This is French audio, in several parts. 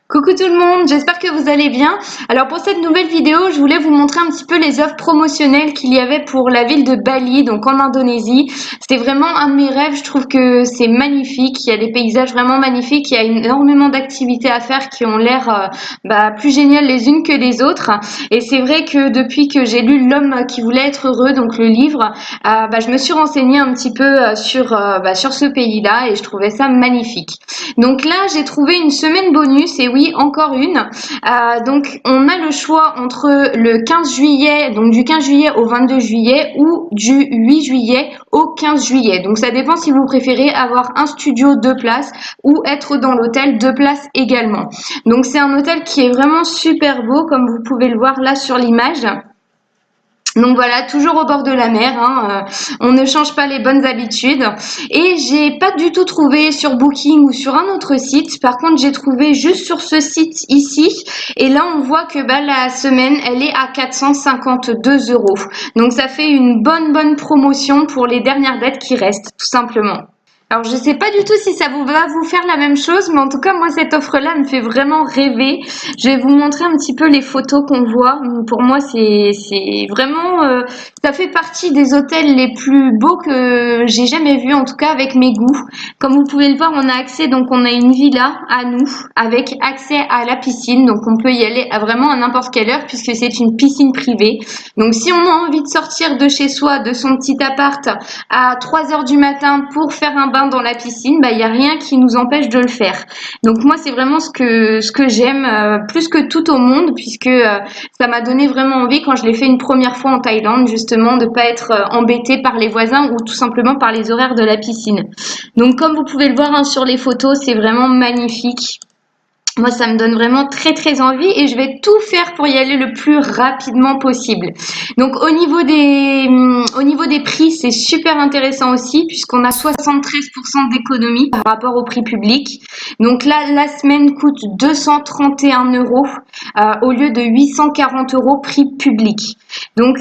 Coucou tout le monde, j'espère que vous allez bien. Alors pour cette nouvelle vidéo, je voulais vous montrer un petit peu les offres promotionnelles qu'il y avait pour la ville de Bali, donc en Indonésie. C'était vraiment un de mes rêves, je trouve que c'est magnifique, il y a des paysages vraiment magnifiques, il y a énormément d'activités à faire qui ont l'air plus géniales les unes que les autres. Et c'est vrai que depuis que j'ai lu L'homme qui voulait être heureux, donc le livre, je me suis renseignée un petit peu sur ce pays-là et je trouvais ça magnifique. Donc là, j'ai trouvé une semaine bonus, et oui, encore une. Donc, on a le choix entre le 15 juillet, donc du 15 juillet au 22 juillet, ou du 8 juillet au 15 juillet. Donc, ça dépend si vous préférez avoir un studio 2 places ou être dans l'hôtel 2 places également. Donc, c'est un hôtel qui est vraiment super beau, comme vous pouvez le voir là sur l'image. Donc voilà, toujours au bord de la mer, hein, on ne change pas les bonnes habitudes. Et j'ai pas du tout trouvé sur Booking ou sur un autre site. Par contre, j'ai trouvé juste sur ce site ici. Et là, on voit que la semaine, elle est à 452 euros. Donc ça fait une bonne promotion pour les dernières dates qui restent, tout simplement. Alors, je sais pas du tout si ça va vous faire la même chose, mais en tout cas, moi, cette offre-là me fait vraiment rêver. Je vais vous montrer un petit peu les photos qu'on voit. Pour moi, c'est vraiment, ça fait partie des hôtels les plus beaux que j'ai jamais vus, en tout cas avec mes goûts. Comme vous pouvez le voir, on a accès, donc on a une villa à nous, avec accès à la piscine. Donc, on peut y aller à vraiment à n'importe quelle heure, puisque c'est une piscine privée. Donc, si on a envie de sortir de chez soi, de son petit appart, à 3 heures du matin pour faire un bain dans la piscine, il n'y a rien qui nous empêche de le faire. Donc moi, c'est vraiment ce que j'aime plus que tout au monde, puisque ça m'a donné vraiment envie quand je l'ai fait une première fois en Thaïlande, justement, de ne pas être embêtée par les voisins ou tout simplement par les horaires de la piscine. Donc comme vous pouvez le voir sur les photos, c'est vraiment magnifique. Moi, ça me donne vraiment très envie et je vais tout faire pour y aller le plus rapidement possible. Donc, au niveau des prix, c'est super intéressant aussi puisqu'on a 73% d'économie par rapport au prix public. Donc là, la semaine coûte 231 euros au lieu de 840 euros prix public. Donc,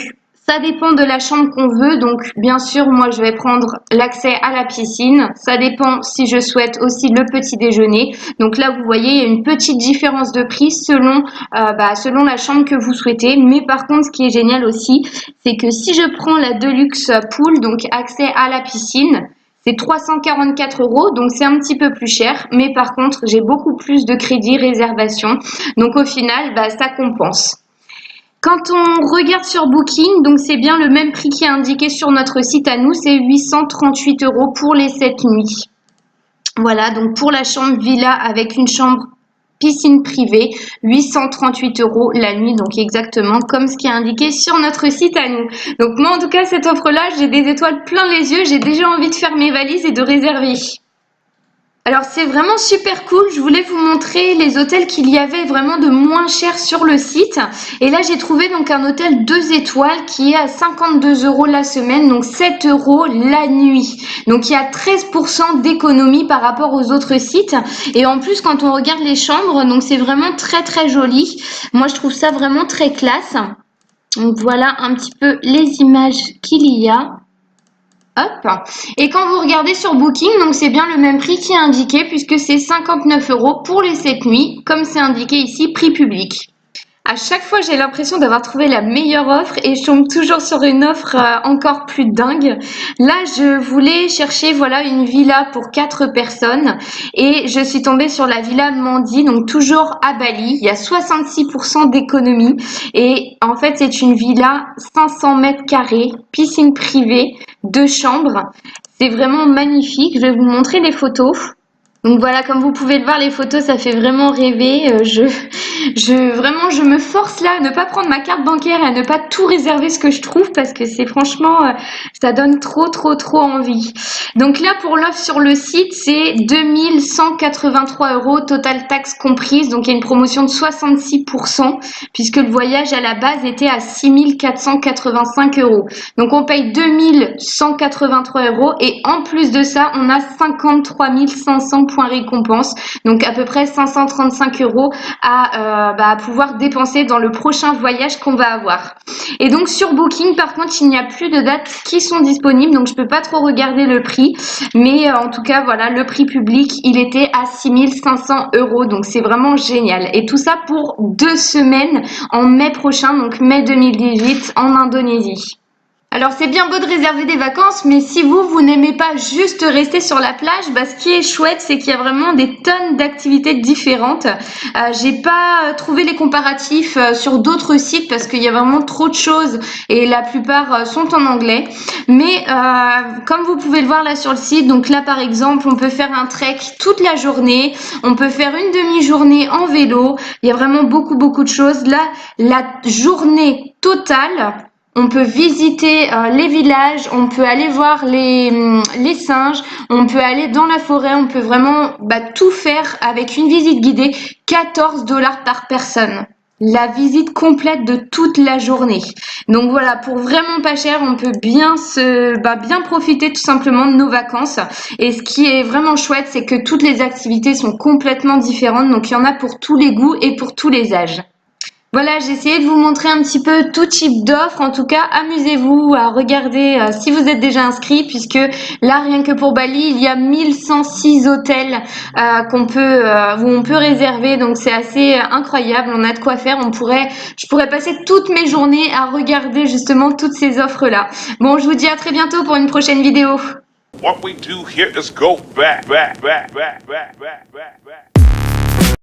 ça dépend de la chambre qu'on veut. Donc, bien sûr, moi, je vais prendre l'accès à la piscine. Ça dépend si je souhaite aussi le petit déjeuner. Donc là, vous voyez, il y a une petite différence de prix selon la chambre que vous souhaitez. Mais par contre, ce qui est génial aussi, c'est que si je prends la Deluxe Pool, donc accès à la piscine, c'est 344 euros, donc c'est un petit peu plus cher. Mais par contre, j'ai beaucoup plus de crédits réservation. Donc au final, ça compense. Quand on regarde sur Booking, donc c'est bien le même prix qui est indiqué sur notre site à nous, c'est 838 euros pour les 7 nuits. Voilà, donc pour la chambre villa avec une chambre piscine privée, 838 euros la nuit, donc exactement comme ce qui est indiqué sur notre site à nous. Donc moi en tout cas, cette offre-là, j'ai des étoiles plein les yeux, j'ai déjà envie de faire mes valises et de réserver. Alors c'est vraiment super cool, je voulais vous montrer les hôtels qu'il y avait vraiment de moins cher sur le site. Et là j'ai trouvé donc un hôtel 2 étoiles qui est à 52 euros la semaine, donc 7 euros la nuit. Donc il y a 13% d'économie par rapport aux autres sites. Et en plus quand on regarde les chambres, donc c'est vraiment très joli. Moi je trouve ça vraiment très classe. Donc voilà un petit peu les images qu'il y a. Hop. Et quand vous regardez sur Booking, donc c'est bien le même prix qui est indiqué puisque c'est 59 euros pour les 7 nuits, comme c'est indiqué ici, prix public. À chaque fois, j'ai l'impression d'avoir trouvé la meilleure offre et je tombe toujours sur une offre encore plus dingue. Là, je voulais chercher une villa pour 4 personnes et je suis tombée sur la villa Mandy, donc toujours à Bali. Il y a 66% d'économie et en fait, c'est une villa 500 mètres carrés, piscine privée, 2 chambres. C'est vraiment magnifique. Je vais vous montrer les photos. Donc voilà, comme vous pouvez le voir, les photos, ça fait vraiment rêver. Je me force là à ne pas prendre ma carte bancaire et à ne pas tout réserver ce que je trouve parce que c'est franchement, ça donne trop envie. Donc là, pour l'offre sur le site, c'est 2183 euros, total taxe comprise. Donc il y a une promotion de 66% puisque le voyage à la base était à 6485 euros. Donc on paye 2183 euros et en plus de ça, on a 53 500 points récompense, donc à peu près 535 € à pouvoir dépenser dans le prochain voyage qu'on va avoir. Et donc sur Booking, par contre, il n'y a plus de dates qui sont disponibles, donc je peux pas trop regarder le prix, mais en tout cas, voilà, le prix public, il était à 6500 €, donc c'est vraiment génial. Et tout ça pour 2 semaines en mai prochain, donc mai 2018 en Indonésie. Alors c'est bien beau de réserver des vacances, mais si vous n'aimez pas juste rester sur la plage, ce qui est chouette, c'est qu'il y a vraiment des tonnes d'activités différentes. J'ai pas trouvé les comparatifs sur d'autres sites parce qu'il y a vraiment trop de choses et la plupart sont en anglais. Mais comme vous pouvez le voir là sur le site, donc là par exemple, on peut faire un trek toute la journée, on peut faire une demi-journée en vélo. Il y a vraiment beaucoup de choses. Là, la journée totale. On peut visiter les villages, on peut aller voir les singes, on peut aller dans la forêt, on peut vraiment tout faire avec une visite guidée, 14 $ par personne. La visite complète de toute la journée. Donc voilà, pour vraiment pas cher, on peut bien bien profiter tout simplement de nos vacances. Et ce qui est vraiment chouette, c'est que toutes les activités sont complètement différentes. Donc il y en a pour tous les goûts et pour tous les âges. Voilà, j'ai essayé de vous montrer un petit peu tout type d'offres. En tout cas, amusez-vous à regarder si vous êtes déjà inscrit, puisque là, rien que pour Bali, il y a 1106 hôtels où on peut réserver. Donc, c'est assez incroyable. On a de quoi faire. Je pourrais passer toutes mes journées à regarder justement toutes ces offres-là. Bon, je vous dis à très bientôt pour une prochaine vidéo. What we do here is go back.